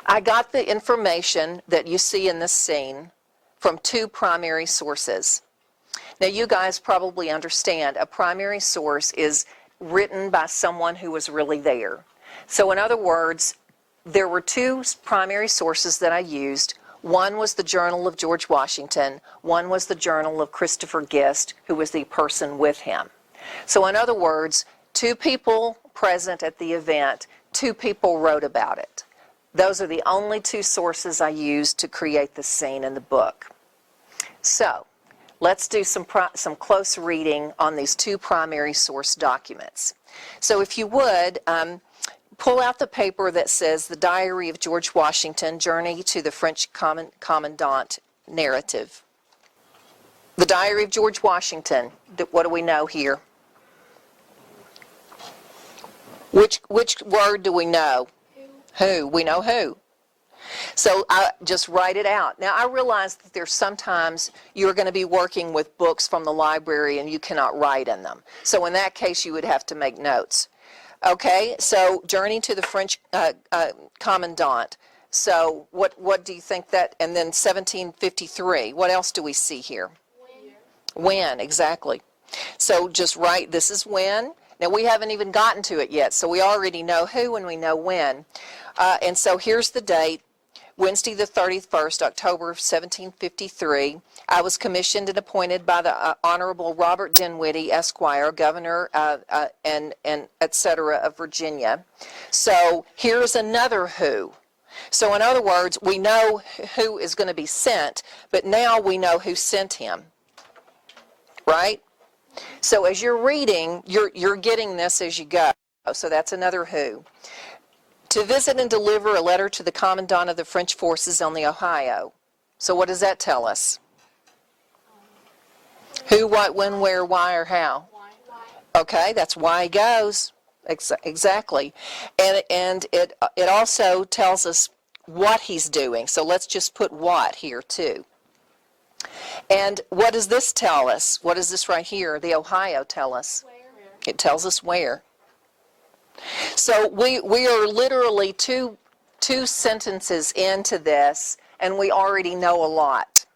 I got the information that you see in this scene from two primary sources. Now, you guys probably understand a primary source is written by someone who was really there. So in other words, there were two primary sources that I used. One was the Journal of George Washington. One was the Journal of Christopher Gist, who was the person with him. So in other words, two people present at the event, two people wrote about it. Those are the only two sources I used to create the scene in the book. So let's do some close reading on these two primary source documents. So if you would, pull out the paper that says The Diary of George Washington, Journey to the French Commandant Narrative. The Diary of George Washington, what do we know here? Which word do we know? Who. We know who. So I just write it out. Now, I realize that there's sometimes you're going to be working with books from the library and you cannot write in them. So in that case, you would have to make notes. Okay, so Journey to the French Commandant. So what do you think that, and then 1753. What else do we see here? When, exactly. So just write, this is when. Now, we haven't even gotten to it yet, so we already know who and we know when. And so here's the date, Wednesday the 31st, October 1753. I was commissioned and appointed by the Honorable Robert Dinwiddie, Esquire, Governor and et cetera of Virginia. So here's another who. So in other words, we know who is going to be sent, but now we know who sent him, right? So as you're reading, you're getting this as you go. So that's another who. To visit and deliver a letter to the Commandant of the French forces on the Ohio. So what does that tell us? Who, what, when, where, why, or how? Okay, that's why he goes. Exactly. And it also tells us what he's doing. So let's just put what here too. And what does this tell us? What does this right here, the Ohio, tell us? Where? It tells us where. So we are literally two sentences into this, and we already know a lot.